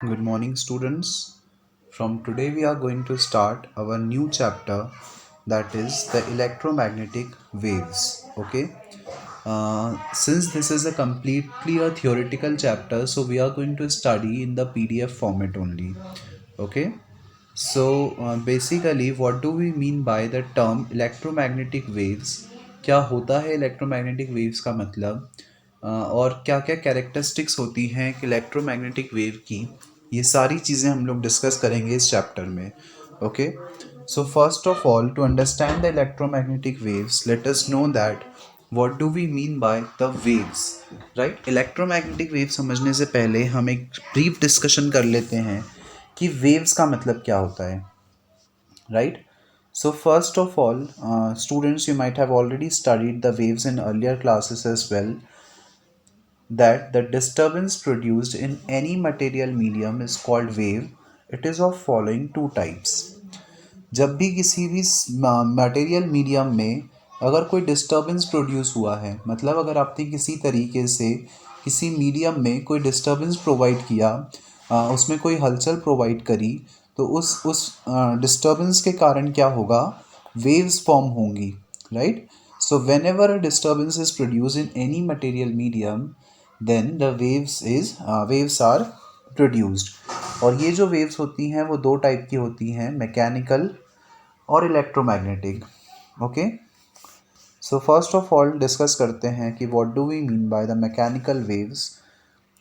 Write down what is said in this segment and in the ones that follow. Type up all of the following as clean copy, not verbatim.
Good morning, students. From today, we are going to start our new chapter, that is the electromagnetic waves. Okay, since this is a completely a theoretical chapter, so we are going to study in the PDF format only. Okay, so basically, what do we mean by the term electromagnetic waves? क्या होता है electromagnetic waves का मतलब, और क्या क्या characteristics होती हैं कि इलेक्ट्रोमैग्नेटिक वेव की, ये सारी चीज़ें हम लोग डिस्कस करेंगे इस चैप्टर में. Okay, so first of all, to understand the electromagnetic waves, let us know that what do we mean by the waves. Right, electromagnetic wave समझने से पहले हम एक ब्रीफ डिस्कशन कर लेते हैं कि वेव्स का मतलब क्या होता है. Right, so first of all, students, you might have already studied the waves in earlier classes as well, that the disturbance produced in any material medium is called wave. It is of following two types. जब भी किसी भी material medium में अगर कोई disturbance produce हुआ है, मतलब अगर आपने किसी तरीके से किसी मीडियम में कोई डिस्टर्बेंस प्रोवाइड किया, उसमें कोई हलचल प्रोवाइड करी, तो उस डिस्टर्बेंस के कारण क्या होगा, वेव्स फॉर्म होंगी. Right, so whenever a disturbance is produce in any material medium, then the waves are produced. और ये जो वेव्स होती हैं वो दो टाइप की होती हैं, मैकेनिकल और electromagnetic. Okay, so first of all discuss करते हैं कि what do we mean by the mechanical waves.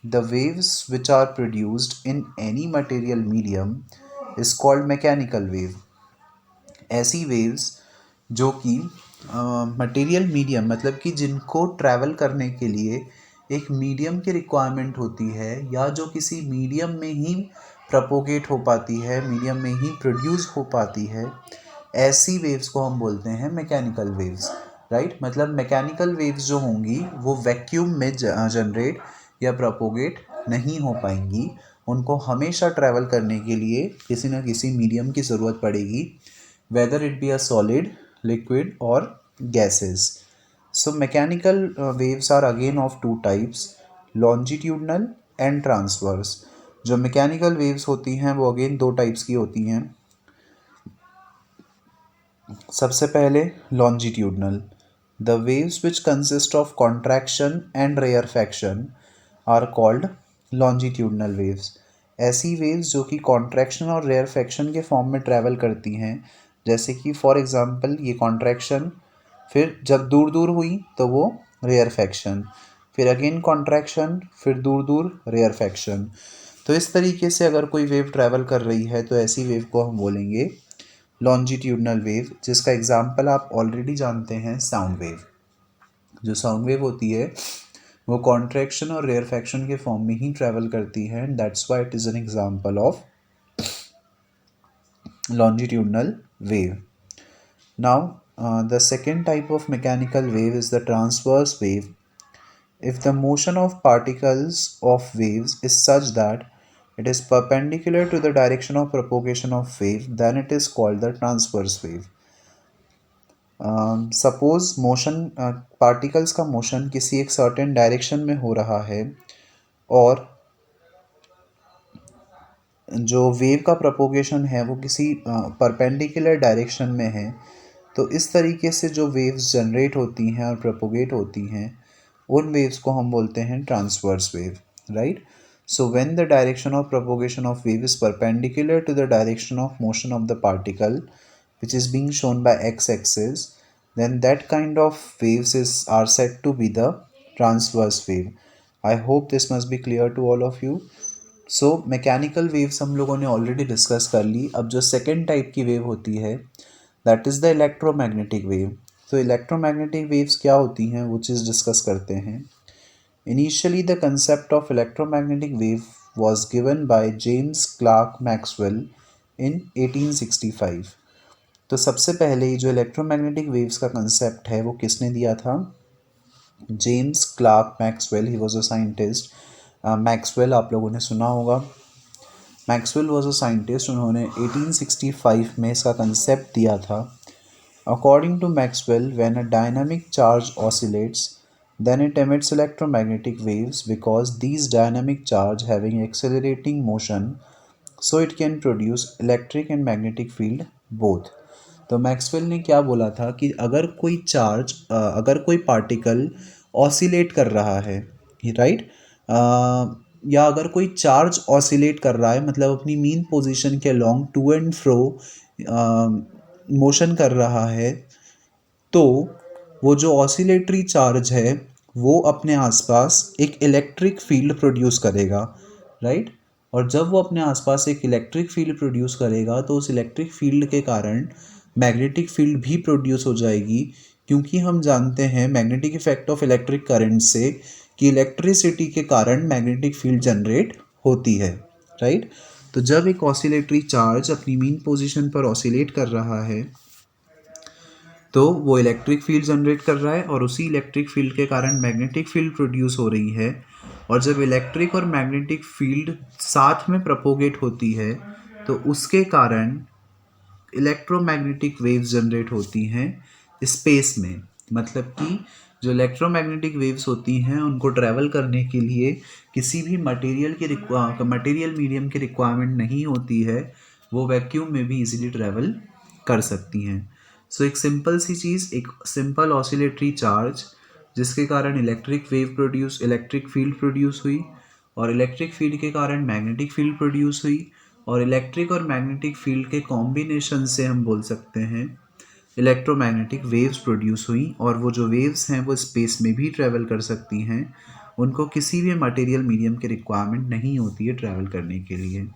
The waves which are produced in any material medium is called mechanical wave. ऐसी वेव्स जो कि मटेरियल मीडियम, मतलब कि जिनको travel करने के लिए एक मीडियम की रिक्वायरमेंट होती है, या जो किसी मीडियम में ही प्रपोगेट हो पाती है, मीडियम में ही प्रोड्यूस हो पाती है, ऐसी वेव्स को हम बोलते हैं मैकेनिकल वेव्स. राइट, मतलब मैकेनिकल वेव्स जो होंगी वो वैक्यूम में जनरेट या प्रपोगेट नहीं हो पाएंगी. उनको हमेशा ट्रैवल करने के लिए किसी न किसी मीडियम की ज़रूरत पड़ेगी, whether it be a solid, liquid or gases. So mechanical waves are again of two types, longitudinal and transverse. जो मैकेनिकल वेव्स होती हैं वो अगेन दो टाइप्स की होती हैं. सबसे पहले longitudinal. The waves which consist of contraction and rarefaction are called longitudinal waves. ऐसी वेव्स जो कि कॉन्ट्रैक्शन और रेयरफैक्शन के फॉर्म में ट्रैवल करती हैं, जैसे कि फॉर एग्जांपल ये कॉन्ट्रैक्शन, फिर जब दूर दूर हुई तो वो रेयरफैक्शन, फिर अगेन कॉन्ट्रैक्शन, फिर दूर दूर रेयरफैक्शन. तो इस तरीके से अगर कोई वेव ट्रैवल कर रही है तो ऐसी वेव को हम बोलेंगे लॉन्जिट्यूडनल वेव, जिसका एग्जाम्पल आप ऑलरेडी जानते हैं, साउंड वेव. जो साउंड वेव होती है वो कॉन्ट्रैक्शन और रेयरफैक्शन के फॉर्म में ही ट्रैवल करती है, and that's why it is an example of longitudinal wave. Now, the second type of mechanical wave is the transverse wave. If the motion of particles of waves is such that it is perpendicular to the direction of propagation of wave, then it is called the transverse wave. Suppose motion, particles का motion किसी एक certain direction में हो रहा है और जो wave का प्रोपोगेशन है वो किसी परपेंडिकुलर डायरेक्शन में है, तो इस तरीके से जो वेव्स जनरेट होती हैं और प्रोपोगेट होती हैं, उन वेव्स को हम बोलते हैं transverse wave. Right, so when the direction of propagation of wave is perpendicular to the direction of motion of the particle which is being shown by x-axis, then that kind of waves are said to be the transverse wave. I hope this must be clear to all of you. So mechanical waves हम लोगों ने already discuss कर ली. अब जो second type की wave होती है, that is the electromagnetic wave. तो इलेक्ट्रोमैग्नेटिक वेव्स क्या होती हैं वो चीज़ डिस्कस करते हैं. Initially the concept of electromagnetic wave was given by James Clerk Maxwell in 1865. तो सबसे पहले जो इलेक्ट्रोमैग्नेटिक वेव्स का कंसेप्ट है वो किसने दिया था? James Clerk Maxwell. He was a scientist. Maxwell आप लोगों ने सुना होगा. Maxwell was a scientist. उन्होंने 1865 में इसका कंसेप्ट दिया था. According to Maxwell, when a dynamic charge oscillates, then it emits electromagnetic waves because these dynamic charge having accelerating motion, so it can produce electric and magnetic field both. तो Maxwell ने क्या बोला था कि अगर कोई पार्टिकल ऑसिलेट कर रहा है, राइट, या अगर कोई चार्ज ऑसिलेट कर रहा है मतलब अपनी मीन पोजीशन के along to and fro motion कर रहा है, तो वो जो ऑसिलेटरी चार्ज है वो अपने आसपास एक इलेक्ट्रिक फील्ड प्रोड्यूस करेगा, राइट। और जब वो अपने आसपास एक इलेक्ट्रिक फील्ड प्रोड्यूस करेगा तो उस इलेक्ट्रिक फील्ड के कारण मैग्नेटिक फील्ड भी प्रोड्यूस हो जाएगी, क्योंकि हम जानते हैं magnetic effect of electric current से कि इलेक्ट्रिसिटी के कारण मैग्नेटिक फील्ड जनरेट होती है, राइट। तो जब एक ऑसिलेटरी चार्ज अपनी मीन पोजीशन पर ऑसिलेट कर रहा है तो वो इलेक्ट्रिक फील्ड जनरेट कर रहा है और उसी इलेक्ट्रिक फील्ड के कारण मैग्नेटिक फील्ड प्रोड्यूस हो रही है। और जब इलेक्ट्रिक और मैग्नेटिक फील्ड साथ में प्रोपोगेट होती है तो उसके कारण इलेक्ट्रोमैग्नेटिक वेव्स जनरेट होती हैं स्पेस में। मतलब कि जो इलेक्ट्रोमैग्नेटिक वेव्स होती हैं उनको ट्रैवल करने के लिए किसी भी मटेरियल मीडियम की रिक्वायरमेंट नहीं होती है, वो वैक्यूम में भी इजीली ट्रैवल कर सकती हैं। सो एक सिंपल सी चीज़, एक सिंपल ऑसिलेटरी चार्ज जिसके कारण इलेक्ट्रिक फील्ड प्रोड्यूस हुई और इलेक्ट्रिक फील्ड के कारण मैग्नेटिक फील्ड प्रोड्यूस हुई और इलेक्ट्रिक और मैग्नेटिक फील्ड के कॉम्बिनेशन से हम बोल सकते हैं इलेक्ट्रोमैग्नेटिक वेव्स प्रोड्यूस हुई। और वो जो वेव्स हैं वो स्पेस में भी ट्रैवल कर सकती हैं, उनको किसी भी मटेरियल मीडियम की रिक्वायरमेंट नहीं होती है ट्रैवल करने के लिए।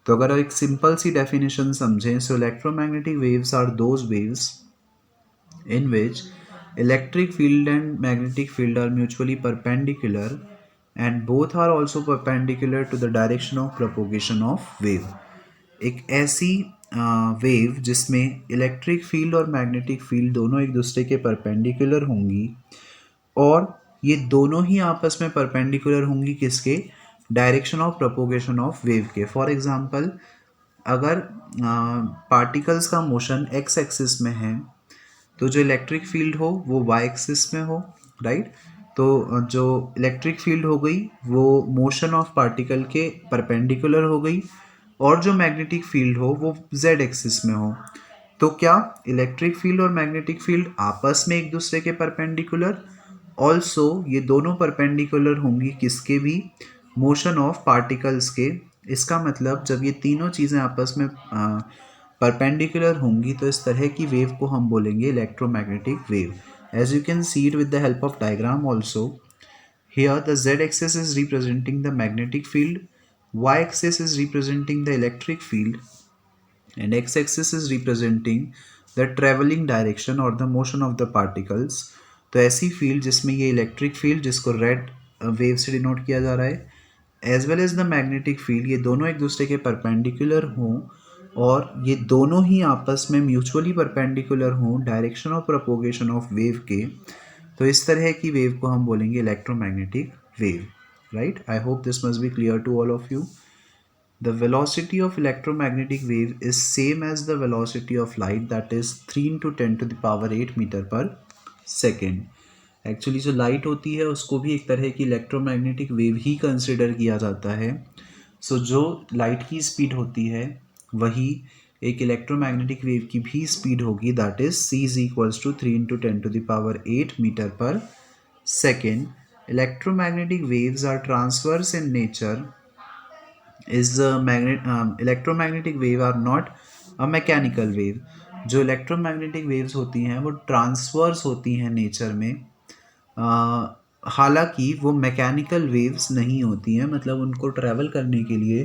तो अगर एक सिंपल सी डेफिनेशन समझें, so electromagnetic waves are those waves in which electric field and magnetic field are mutually perpendicular and both are also perpendicular to the direction of propagation of wave। एक ऐसी वेव जिसमें electric field और magnetic field दोनों एक दूसरे के perpendicular होंगी और ये दोनों ही आपस में परपेंडिकुलर होंगी किसके, direction of propagation of wave के। फॉर एग्जांपल अगर पार्टिकल्स का मोशन एक्स एक्सिस में है तो जो इलेक्ट्रिक फील्ड हो वो वाई एक्सिस में हो, राइट। तो जो इलेक्ट्रिक फील्ड हो गई वो मोशन ऑफ पार्टिकल के परपेंडिकुलर हो गई और जो मैग्नेटिक फील्ड हो वो जेड एक्सिस में हो। तो क्या इलेक्ट्रिक फील्ड और मैग्नेटिक फील्ड आपस में एक दूसरे के परपेंडिकुलर, ऑल्सो ये दोनों परपेंडिकुलर होंगी किसके भी, मोशन ऑफ पार्टिकल्स के। इसका मतलब जब ये तीनों चीज़ें आपस में परपेंडिकुलर होंगी तो इस तरह की वेव को हम बोलेंगे electromagnetic wave. As you can see it with the help of diagram also, here the z axis is representing the magnetic field, y axis is representing the electric field and x axis is representing the traveling direction or the motion of the particles। तो ऐसी field जिसमें ये electric field जिसको red wave से denote किया जा रहा है as well as the magnetic field, ये दोनों एक दूसरे के परपेंडिकुलर हों और ये दोनों ही आपस में म्यूचुअली परपेंडिकुलर हों direction of propagation of wave के, तो इस तरह की वेव को हम बोलेंगे electromagnetic wave, right. I hope this must be clear to all of you. The velocity of electromagnetic wave is same as the velocity of light, that is 3 into 10 to the power 8 metre per second. Actually जो light होती है उसको भी एक तरह की electromagnetic wave ही consider किया जाता है। सो जो लाइट की स्पीड होती है वही एक इलेक्ट्रोमैग्नेटिक वेव की भी स्पीड होगी, that is c is equals to 3 into 10 to the power 8 metre per second. Electromagnetic waves are transverse in nature is electromagnetic wave are not a mechanical wave। जो electromagnetic waves होती हैं वो transverse होती हैं nature में, हालांकि वो mechanical waves नहीं होती हैं, मतलब उनको ट्रैवल करने के लिए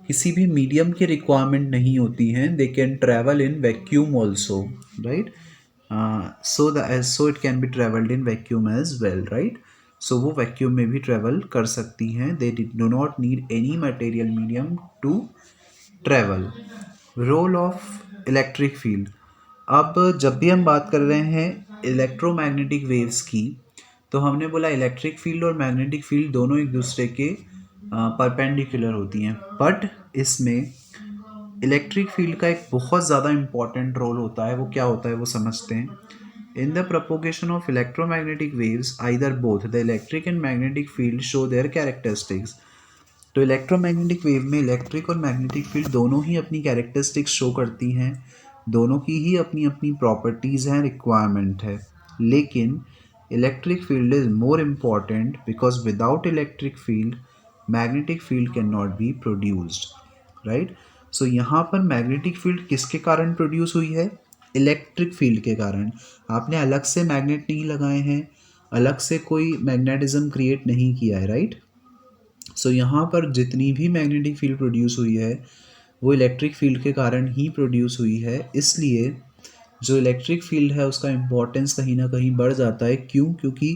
किसी भी मीडियम की रिक्वायरमेंट नहीं होती हैं। They can travel in vacuum also, right. So it can be travelled in vacuum as well, right. So वो वैक्यूम में भी ट्रैवल कर सकती हैं। They do not need any material medium to travel. Role of electric field, अब जब भी हम बात कर रहे हैं इलेक्ट्रोमैग्नेटिक वेव्स की तो हमने बोला इलेक्ट्रिक फील्ड और मैग्नेटिक फील्ड दोनों एक दूसरे के परपेंडिकुलर होती हैं, बट इसमें इलेक्ट्रिक फील्ड का एक बहुत ज़्यादा इम्पॉर्टेंट रोल होता है। वो क्या होता है वो समझते हैं। In the propagation of electromagnetic waves, either both the electric and magnetic field show their characteristics. तो इलेक्ट्रोमैग्नेटिक वेव में इलेक्ट्रिक और मैग्नेटिक फील्ड दोनों ही अपनी कैरेक्टरिस्टिक्स शो करती हैं, दोनों की ही अपनी अपनी प्रॉपर्टीज़ हैं, रिक्वायरमेंट है। लेकिन electric field is more important because without electric field magnetic field can not be produced, right. So यहाँ पर मैग्नेटिक फील्ड किसके कारण प्रोड्यूस हुई है? इलेक्ट्रिक फील्ड के कारण। आपने अलग से मैग्नेट नहीं लगाए हैं, अलग से कोई मैग्नेटिज्म क्रिएट नहीं किया है, राइट। सो यहाँ पर जितनी भी मैग्नेटिक फील्ड प्रोड्यूस हुई है वो इलेक्ट्रिक फील्ड के कारण ही प्रोड्यूस हुई है। इसलिए जो इलेक्ट्रिक फील्ड है उसका इम्पोर्टेंस कहीं ना कहीं बढ़ जाता है। क्यों? क्योंकि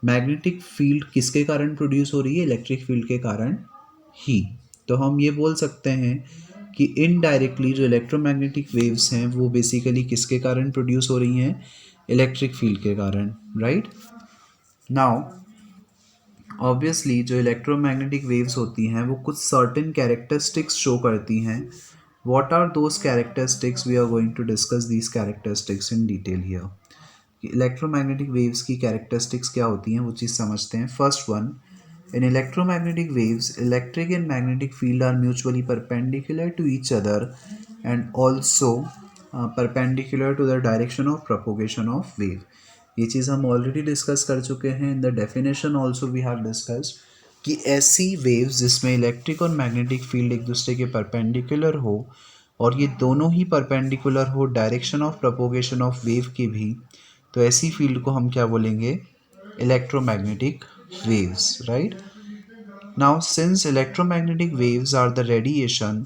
मैग्नेटिक फील्ड किसके कारण प्रोड्यूस हो रही है? इलेक्ट्रिक फील्ड के कारण ही। तो हम ये बोल सकते हैं कि इनडायरेक्टली जो इलेक्ट्रोमैग्नेटिक वेव्स हैं वो बेसिकली किसके कारण प्रोड्यूस हो रही हैं? इलेक्ट्रिक फील्ड के कारण, राइट। नाउ ऑब्वियसली जो इलेक्ट्रोमैग्नेटिक वेव्स होती हैं वो कुछ सर्टेन कैरेक्टरिस्टिक्स शो करती हैं। What are those characteristics? We are going to discuss these characteristics in detail here. Electromagnetic waves की कैरेक्टरिस्टिक्स क्या होती हैं वो चीज़ समझते हैं। First one, in electromagnetic waves electric and magnetic field are mutually perpendicular to each other and also perpendicular to the direction of propagation of wave. ये चीज़ हम ऑलरेडी डिस्कस कर चुके हैं। In the definition also we have discussed कि ऐसी waves जिसमें electric और मैग्नेटिक फील्ड एक दूसरे के परपेंडिकुलर हो और ये दोनों ही परपेंडिकुलर हो direction of propagation of wave के भी, तो ऐसी फील्ड को हम क्या बोलेंगे? Electromagnetic waves, right? Now since electromagnetic waves are the radiation,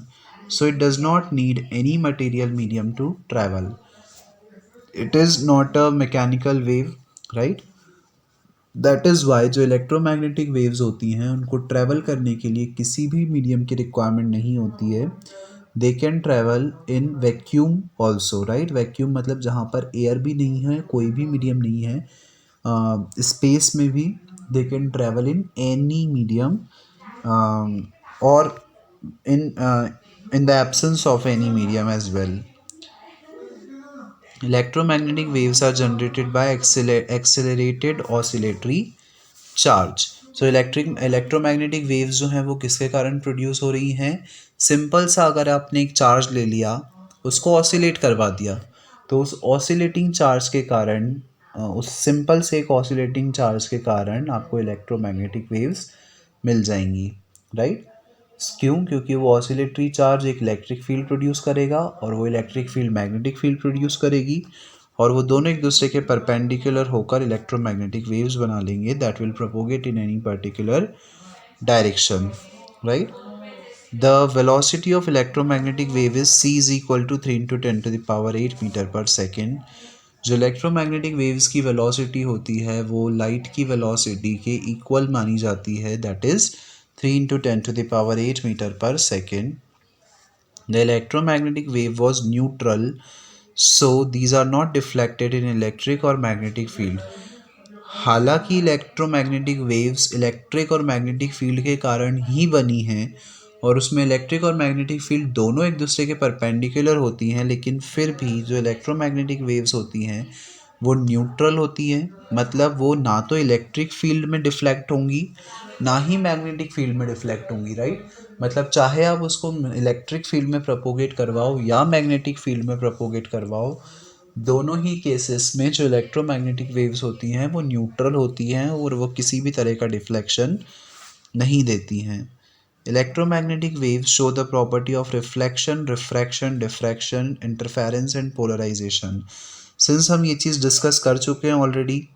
so it does not need any material medium to travel. It is not a mechanical wave, right? That is why जो electromagnetic waves होती हैं उनको travel करने के लिए किसी भी medium की रिक्वायरमेंट नहीं होती है। दे can travel in vacuum also, right. Vacuum मतलब जहाँ पर एयर भी नहीं है, कोई भी मीडियम नहीं है, स्पेस में भी दे can travel in any medium और in the absence of any medium as well. Electromagnetic waves are generated by accelerated oscillatory charge. So electromagnetic waves जो हैं वो किसके कारण प्रोड्यूस हो रही हैं? सिंपल सा अगर आपने एक चार्ज ले लिया, उसको ऑसिलेट करवा दिया, तो उस ऑसिलेटिंग चार्ज के कारण उस सिंपल से एक ऑसिलेटिंग चार्ज के कारण आपको इलेक्ट्रोमैग्नेटिक वेव्स मिल जाएंगी, राइट। क्यों? क्योंकि वो ऑसिलेटरी चार्ज एक इलेक्ट्रिक फील्ड प्रोड्यूस करेगा और वो electric field magnetic field produce करेगी और वो दोनों एक दूसरे के परपेंडिकुलर होकर इलेक्ट्रोमैग्नेटिक वेव्स बना लेंगे that will propagate in any particular direction, right. The velocity of electromagnetic wave is c is equal to 3 × 10⁸ metre per second. जो इलेक्ट्रोमैग्नेटिक वेव्स की वेलोसिटी होती है वो लाइट की वेलोसिटी के इक्वल मानी जाती है, that is 3 × 10⁸ metre per second. The electromagnetic wave was neutral, so these are not deflected in electric or magnetic field. हालांकि इलेक्ट्रोमैग्नेटिक वेव्स इलेक्ट्रिक और मैग्नेटिक फील्ड के कारण ही बनी हैं और उसमें इलेक्ट्रिक और मैग्नेटिक फील्ड दोनों एक दूसरे के परपेंडिकुलर होती हैं, लेकिन फिर भी जो इलेक्ट्रोमैग्नेटिक वेव्स होती हैं वो न्यूट्रल होती हैं। मतलब वो ना तो इलेक्ट्रिक फील्ड में डिफ्लेक्ट होंगी ना ही मैग्नेटिक फील्ड में डिफ्लेक्ट होंगी, राइट। मतलब चाहे आप उसको इलेक्ट्रिक फील्ड में प्रोपोगेट करवाओ या मैग्नेटिक फील्ड में प्रोपोगेट करवाओ, दोनों ही केसेस में जो इलेक्ट्रोमैग्नेटिक वेव्स होती हैं वो न्यूट्रल होती हैं और वो किसी भी तरह का डिफ्लेक्शन नहीं देती हैं। Electromagnetic waves show the property of reflection, refraction, diffraction, interference and polarisation. Since हम ये चीज़ डिस्कस कर चुके हैं ऑलरेडी,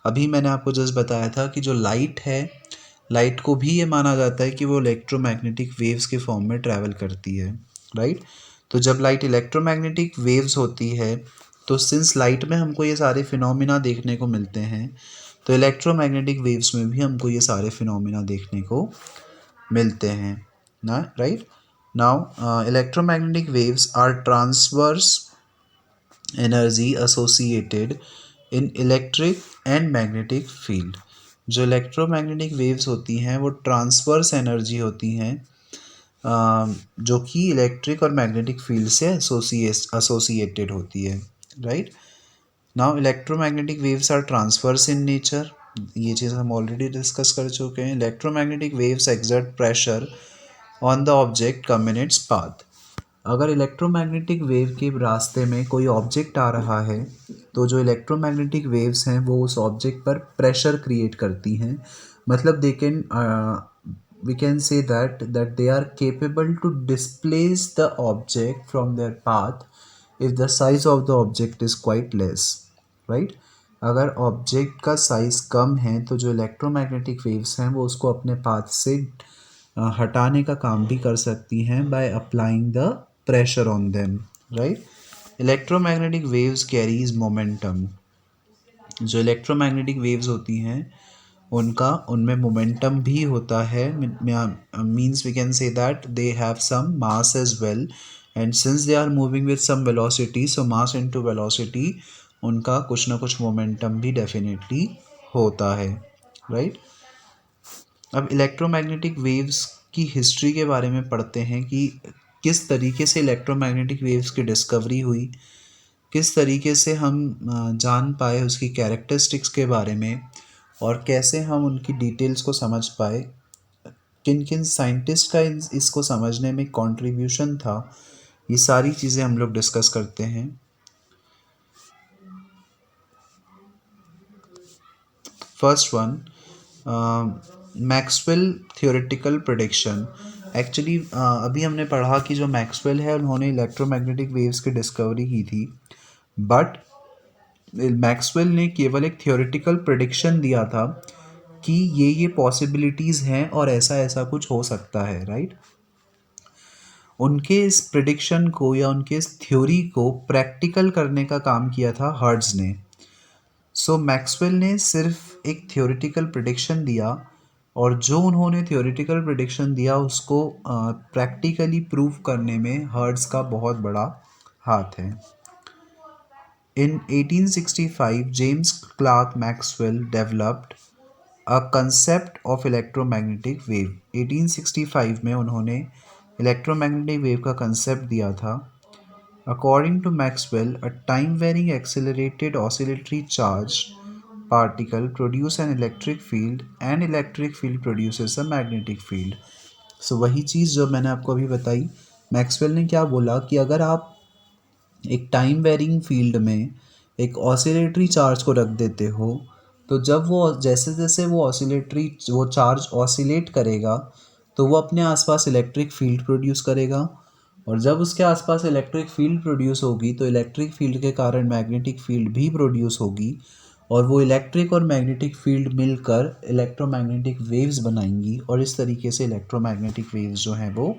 अभी मैंने आपको जस्ट बताया था कि जो लाइट है, लाइट को भी ये माना जाता है कि वो इलेक्ट्रोमैग्नेटिक वेव्स के फॉर्म में ट्रैवल करती है, राइट। तो जब लाइट इलेक्ट्रोमैग्नेटिक वेव्स होती है तो सिंस लाइट में हमको ये सारे फिनोमिना देखने को मिलते हैं, तो इलेक्ट्रोमैग्नेटिक वेव्स में भी हमको ये सारे फिनोमिना देखने को मिलते हैं ना, right. Now electromagnetic waves are transverse energy associated in electric and magnetic field. जो इलेक्ट्रोमैग्नेटिक वेव्स होती हैं वो ट्रांसवर्स एनर्जी होती हैं जो कि इलेक्ट्रिक और मैग्नेटिक फील्ड से एसोसिएटेड होती है, right. Now electromagnetic waves are transverse in nature, ये चीज़ हम ऑलरेडी डिस्कस कर चुके हैं. Electromagnetic waves exert pressure on the object come in its path. अगर इलेक्ट्रोमैग्नेटिक वेव के रास्ते में कोई ऑब्जेक्ट आ रहा है तो जो इलेक्ट्रोमैग्नेटिक वेव्स हैं वो उस ऑब्जेक्ट पर प्रेशर क्रिएट करती हैं. मतलब they can we can say that they are capable to displace the object from their path if the size of the object is quite less, right? अगर object का size कम है तो जो electromagnetic waves हैं वो उसको अपने पाथ से हटाने का काम भी कर सकती हैं by applying the pressure on them, right? Electromagnetic waves carries momentum. जो इलेक्ट्रोमैग्नेटिक वेव्स होती हैं उनका उनमें मोमेंटम भी होता है. Means we can say that they have some mass as well, and since they are moving with some velocity, so mass into velocity, उनका कुछ ना कुछ मोमेंटम भी डेफिनेटली होता है, राइट? अब इलेक्ट्रोमैग्नेटिक वेव्स की हिस्ट्री के बारे में पढ़ते हैं कि किस तरीके से इलेक्ट्रोमैग्नेटिक वेव्स की डिस्कवरी हुई, किस तरीके से हम जान पाए उसकी कैरेक्टरिस्टिक्स के बारे में, और कैसे हम उनकी डिटेल्स को समझ पाए, किन किन साइंटिस्ट का इसको समझने में कंट्रीब्यूशन था. ये सारी चीज़ें हम लोग डिस्कस करते हैं. First one, Maxwell theoretical prediction. Actually अभी हमने पढ़ा कि जो मैक्सवेल है उन्होंने इलेक्ट्रोमैग्नेटिक वेव्स की डिस्कवरी की थी, बट मैक्सवेल ने केवल एक थियोरेटिकल प्रेडिक्शन दिया था कि ये पॉसिबिलिटीज़ हैं और ऐसा ऐसा कुछ हो सकता है, राइट? उनके इस प्रेडिक्शन को या उनके इस थ्योरी को प्रैक्टिकल करने का काम किया था हर्ट्ज ने. सो मैक्सवेल ने सिर्फ एक थियोरेटिकल प्रेडिक्शन दिया, और जो उन्होंने थियोरेटिकल प्रेडिक्शन दिया उसको प्रैक्टिकली प्रूव करने में हर्ट्ज का बहुत बड़ा हाथ है. In 1865, James Clerk Maxwell developed a concept of electromagnetic wave. 1865 में उन्होंने इलेक्ट्रोमैग्नेटिक वेव का कंसेप्ट दिया था. According to Maxwell, a time-varying accelerated oscillatory charged particle produces an electric field and electric field produces a magnetic field. So वही चीज़ जो मैंने आपको अभी बताई, मैक्सवेल ने क्या बोला कि अगर आप एक टाइम वेरिंग फील्ड में एक ऑसिलेटरी चार्ज को रख देते हो तो जब वो जैसे जैसे वो चार्ज ऑसिलेट करेगा तो वो अपने आसपास इलेक्ट्रिक फील्ड प्रोड्यूस करेगा, और जब उसके आसपास इलेक्ट्रिक फील्ड प्रोड्यूस होगी तो इलेक्ट्रिक फील्ड के कारण मैग्नेटिक फील्ड भी प्रोड्यूस होगी, और वो इलेक्ट्रिक और मैग्नेटिक फील्ड मिलकर इलेक्ट्रोमैग्नेटिक वेव्स बनाएंगी, और इस तरीके से इलेक्ट्रोमैग्नेटिक वेव्स जो हैं वो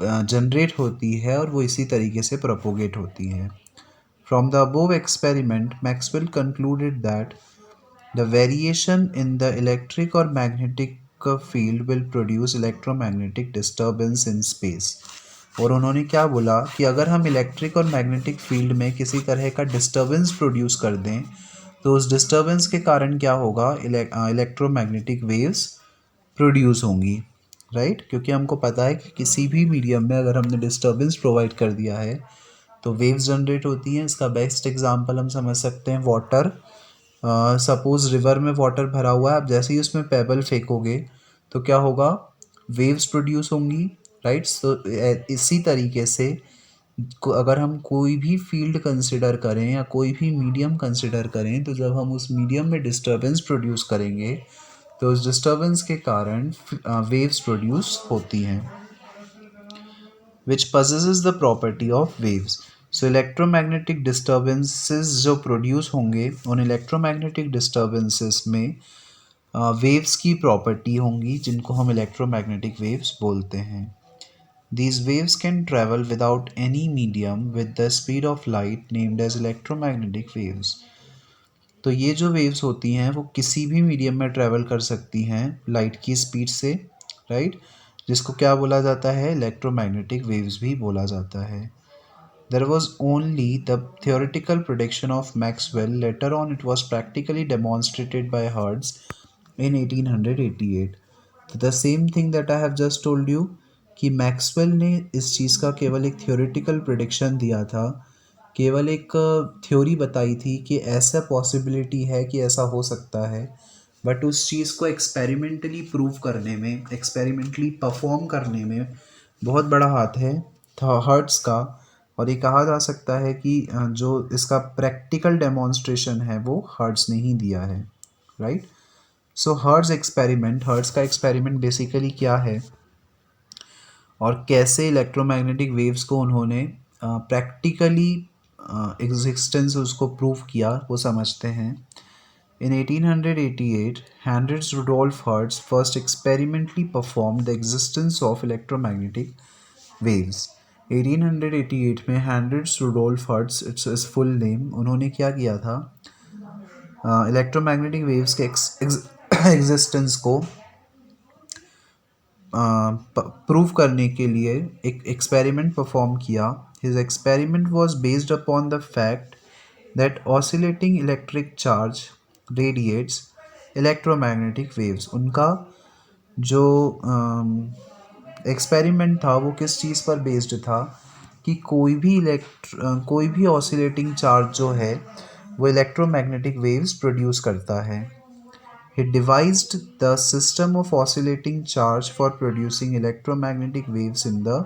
जनरेट होती है और वो इसी तरीके से प्रोपोगेट होती है. From the above experiment Maxwell concluded that the variation in the electric और magnetic field will produce electromagnetic disturbance in space. और उन्होंने क्या बोला कि अगर हम इलेक्ट्रिक और मैग्नेटिक फील्ड में किसी तरह का डिस्टर्बेंस प्रोड्यूस कर दें तो उस डिस्टर्बेंस के कारण क्या होगा, इलेक्ट्रोमैग्नेटिक वेव्स प्रोड्यूस होंगी, राइट? क्योंकि हमको पता है कि किसी भी मीडियम में अगर हमने डिस्टर्बेंस प्रोवाइड कर दिया है तो वेव्स जनरेट होती हैं. इसका बेस्ट एग्जांपल हम समझ सकते हैं वाटर. सपोज रिवर में वाटर भरा हुआ है, आप जैसे ही उसमें पेबल फेंकोगे तो क्या होगा, वेव्स प्रोड्यूस होंगी, राइट? सो इसी तरीके से अगर हम कोई भी फील्ड कंसिडर करें या कोई भी मीडियम कंसिडर करें तो जब हम उस मीडियम में डिस्टर्बेंस प्रोड्यूस करेंगे तो उस डिस्टर्बेंस के कारण वेव्स प्रोड्यूस होती हैं, which possesses the property of waves. So electromagnetic disturbances जो प्रोड्यूस होंगे उन इलेक्ट्रोमैग्नेटिक डिस्टर्बेंसेस में वेव्स की प्रॉपर्टी होंगी जिनको हम इलेक्ट्रोमैग्नेटिक वेव्स बोलते हैं. These waves can travel without any medium with the speed of light named as electromagnetic waves. तो ये जो वेव्स होती हैं वो किसी भी मीडियम में ट्रैवल कर सकती हैं लाइट की स्पीड से, राइट? जिसको क्या बोला जाता है, इलेक्ट्रोमैग्नेटिक वेव्स भी बोला जाता है. There was only the theoretical prediction of Maxwell. Later on, it was practically demonstrated by Hertz in 1888. तो the same thing that I have just told you कि मैक्सवेल ने इस चीज़ का केवल एक थियोरेटिकल प्रेडिक्शन दिया था केवल एक थ्योरी बताई थी कि ऐसा पॉसिबिलिटी है कि ऐसा हो सकता है, बट उस चीज़ को एक्सपेरिमेंटली प्रूव करने में, एक्सपेरिमेंटली परफॉर्म करने में बहुत बड़ा हाथ है था हर्ट्स का। और ये कहा जा सकता है कि जो इसका प्रैक्टिकल डेमोन्स्ट्रेशन है वो हर्ट्स ने ही दिया है, राइट। सो हर्ट्स का एक्सपेरिमेंट बेसिकली क्या है और कैसे इलेक्ट्रोमैग्नेटिक वेव्स को उन्होंने प्रैक्टिकली एग्जिस्टेंस उसको प्रूव किया, वो समझते हैं। In 1888, Heinrich Rudolf Hertz first experimentally performed the existence of electromagnetic waves. 1888 में Heinrich Rudolf Hertz, इट्स इस फुल नेम, उन्होंने क्या किया था, इलेक्ट्रोमैग्नेटिक वेव्स के एग्जिस्टेंस को प्रूव करने के लिए एक एक्सपेरिमेंट परफॉर्म किया। His experiment was based upon the fact that oscillating electric charge radiates electromagnetic waves। उनका जो एक्सपेरिमेंट था वो किस चीज़ पर बेस्ड था कि कोई भी ऑसिलेटिंग चार्ज जो है वो इलेक्ट्रोमैग्नेटिक वेव्स प्रोड्यूस करता है। He devised the system of oscillating charge for producing electromagnetic waves in the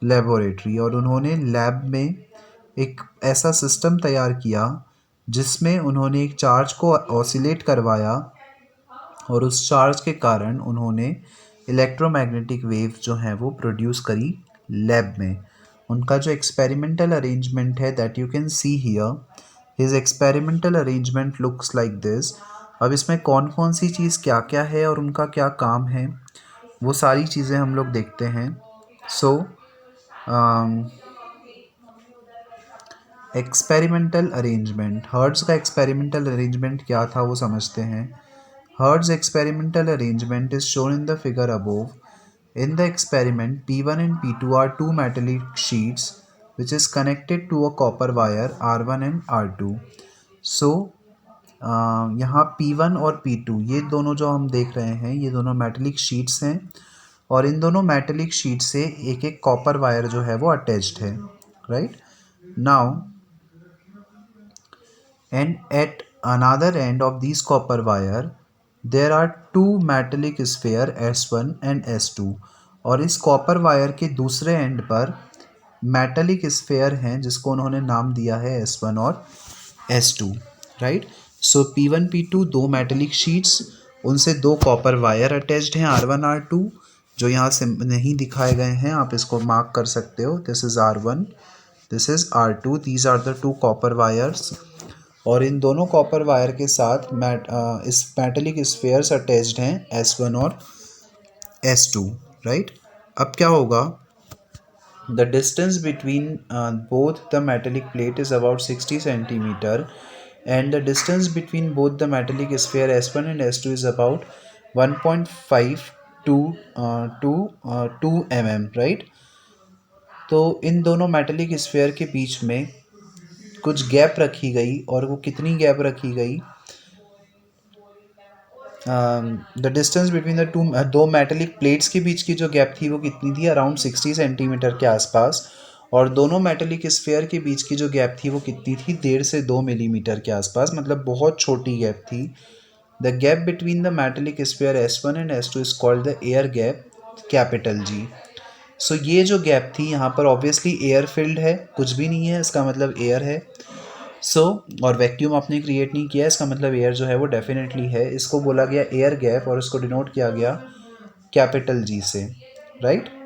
laboratory। और उन्होंने लैब में एक ऐसा सिस्टम तैयार किया जिसमें उन्होंने एक चार्ज को ऑसिलेट करवाया और उस चार्ज के कारण उन्होंने इलेक्ट्रोमैग्नेटिक वेव जो हैं वो प्रोड्यूस करी लैब में। उनका जो एक्सपेरिमेंटल अरेंजमेंट है that you can see here, his experimental arrangement looks like this. अब इसमें कौन कौन सी चीज़ क्या क्या है और उनका क्या काम है वो सारी चीज़ें हम लोग देखते हैं। सो एक्सपेरिमेंटल अरेंजमेंट, हर्ट्ज का एक्सपेरिमेंटल अरेंजमेंट क्या था वो समझते हैं। Hertz experimental arrangement is shown in the figure above. In the experiment, P1 and P2 are two metallic sheets which is connected to a copper wire R1 and R2. So यहाँ P1 और P2 ये दोनों जो हम देख रहे हैं ये दोनों मेटेलिक शीट्स हैं और इन दोनों मेटेलिक शीट से एक एक कॉपर वायर जो है वो अटैच्ड है, right. Now and at another end of these copper wire there are two metallic sphere S1 and S2। और इस कॉपर वायर के दूसरे एंड पर मेटालिक स्फेयर हैं जिसको उन्होंने नाम दिया है S1 और S2, राइट। सो P1 P2 दो मेटालिक शीट्स, उनसे दो कॉपर वायर अटैच्ड हैं R1 R2 जो यहाँ से नहीं दिखाए गए हैं, आप इसको मार्क कर सकते हो। This is R1, this is R2, these are the two copper wires. और इन दोनों कॉपर वायर के साथ इस मेटालिक स्फेयर्स अटैच्ड हैं S1 और S2, राइट। अब क्या होगा, the distance between both the metallic plate is about 60 centimetre and the distance between both the metallic sphere S1 and S2 is about 1.5 to 2 mm, right. तो इन दोनों metallic sphere के बीच में कुछ gap रखी गई और वो कितनी गैप रखी गई, द डिस्टेंस बिटवीन द दो मेटेलिक प्लेट्स के बीच की जो गैप थी वो कितनी थी, अराउंड 60 सेंटीमीटर के आसपास। और दोनों मेटेलिक स्फेयर के बीच की जो गैप थी वो कितनी थी, 1.5 से 2 मिलीमीटर के आसपास, मतलब बहुत छोटी गैप थी। The gap between the metallic sphere S1 and S2 is called the air gap, capital G। सो ये जो गैप थी यहाँ पर ऑब्वियसली एयर फिल्ड है, कुछ भी नहीं है, इसका मतलब एयर है। और वैक्यूम आपने क्रिएट नहीं किया, इसका मतलब एयर जो है वो डेफिनेटली है। इसको बोला गया एयर गैप और इसको डिनोट किया गया कैपिटल G से, right.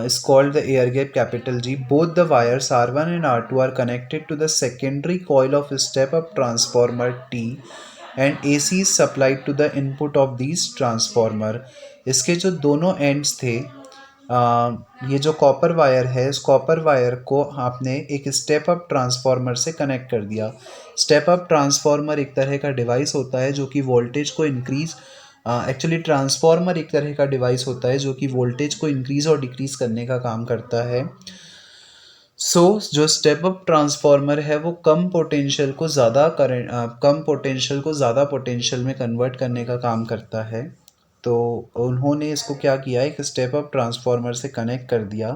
is called the air gap, capital G। Both the wires R1 and R2 are connected to the secondary coil of a step-up transformer T and AC is supplied to the input of these transformer। इसके जो दोनों ends थे, ये जो copper wire है, इस copper wire को आपने एक स्टेप अप ट्रांसफार्मर से कनेक्ट कर दिया। स्टेप अप ट्रांसफार्मर एक तरह का डिवाइस होता है जो कि वोल्टेज को इंक्रीज, एक्चुअली ट्रांसफार्मर एक तरह का डिवाइस होता है जो कि वोल्टेज को इंक्रीज और डिक्रीज करने का काम करता है। जो स्टेप अप ट्रांसफार्मर है वो कम पोटेंशियल को ज़्यादा पोटेंशियल में कन्वर्ट करने का काम करता है। तो उन्होंने इसको क्या किया, एक स्टेप अप ट्रांसफार्मर से कनेक्ट कर दिया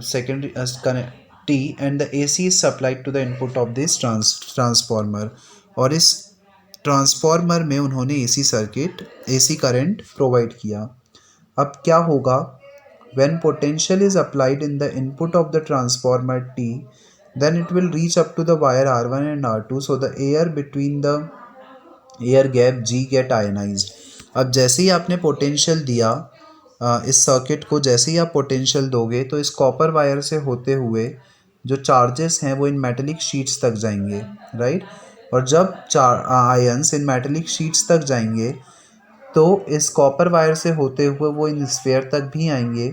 secondary T and the AC is supplied to the input of this transformer. और इस ट्रांसफार्मर में उन्होंने AC circuit AC current provide किया. अब क्या होगा, when potential is applied in the input of the transformer T, then it will reach up to the wire R1 and R2, so the air between the air gap G get ionized. अब जैसे ही आपने potential दिया इस circuit को, जैसे ही आप potential दोगे तो इस कॉपर वायर से होते हुए जो चार्जेस हैं वो इन मेटेलिक शीट्स तक जाएंगे, राइट. और जब आयंस इन मेटेलिक शीट्स तक जाएंगे तो इस कॉपर वायर से होते हुए वो इन स्फीयर तक भी आएंगे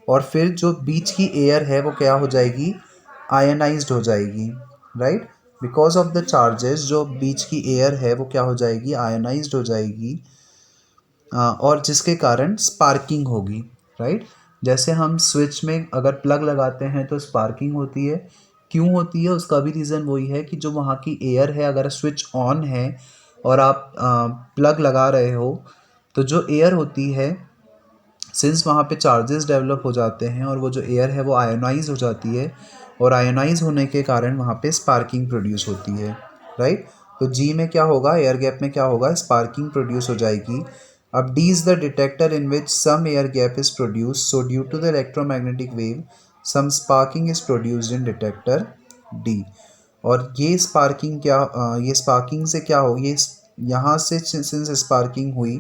और फिर जो बीच की एयर है वो क्या हो जाएगी, आयनाइज्ड हो जाएगी, right. Because of the charges जो बीच की एयर है वो क्या हो जाएगी, आयनाइज्ड हो जाएगी, और जिसके कारण स्पार्किंग होगी, राइट. जैसे हम स्विच में अगर प्लग लगाते हैं तो स्पार्किंग होती है. क्यों होती है, उसका भी रीज़न वही है कि जो वहाँ की एयर है, अगर स्विच ऑन है और आप प्लग लगा रहे हो तो जो एयर होती है, सिंस वहाँ पे चार्जेस डेवलप हो जाते हैं और वो जो एयर है वो आयोनाइज हो जाती है और आयोनाइज होने के कारण वहाँ पे स्पार्किंग प्रोड्यूस होती है, राइट. तो जी में क्या होगा, एयर गैप में क्या होगा, स्पार्किंग प्रोड्यूस हो जाएगी. अब D is the detector in which some air gap is produce, so due to the electromagnetic wave some sparking is produced in detector D. और ये स्पार्किंग ये स्पार्किंग से क्या हो, ये यहाँ से सिंस स्पार्किंग हुई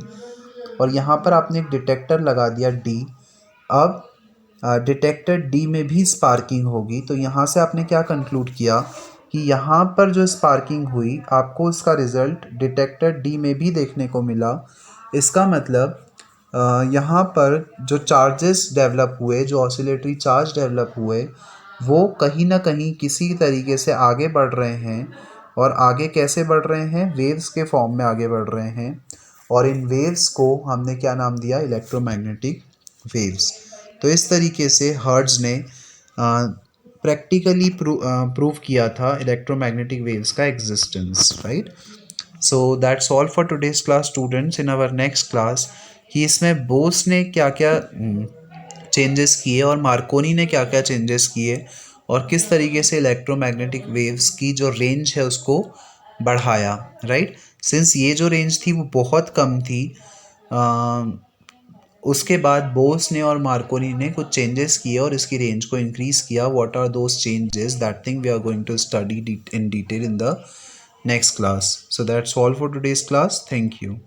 और यहाँ पर आपने एक डिटेक्टर लगा दिया डी. अब डिटेक्टर डी में भी स्पार्किंग होगी, तो यहाँ से आपने क्या कंक्लूड किया कि यहाँ पर जो स्पार्किंग हुई आपको उसका रिजल्ट डिटेक्टर डी में भी देखने को मिला. इसका मतलब यहाँ पर जो चार्जेस डेवलप हुए, जो ऑसिलेटरी चार्ज डेवलप हुए, वो कहीं ना कहीं किसी तरीके से आगे बढ़ रहे हैं. और आगे कैसे बढ़ रहे हैं, वेव्स के फॉर्म में आगे बढ़ रहे हैं. और इन वेव्स को हमने क्या नाम दिया, इलेक्ट्रोमैग्नेटिक वेव्स. तो इस तरीके से हर्ट्ज ने प्रैक्टिकली प्रूव किया था इलेक्ट्रोमैग्नेटिक वेव्स का existence, right. So that's all for today's class students. In our next class कि इसमें बोस ने क्या क्या चेंजेस किए और मार्कोनी ने क्या क्या चेंजेस किए और किस तरीके से इलेक्ट्रोमैग्नेटिक वेव्स की जो रेंज है उसको बढ़ाया, राइट. सिंस ये जो रेंज थी वो बहुत कम थी, उसके बाद बोस ने और मार्कोनी ने कुछ चेंजेस किए और इसकी रेंज को इंक्रीज किया. What are those changes, that thing we are going to study in detail in the next class. So that's all for today's class. Thank you.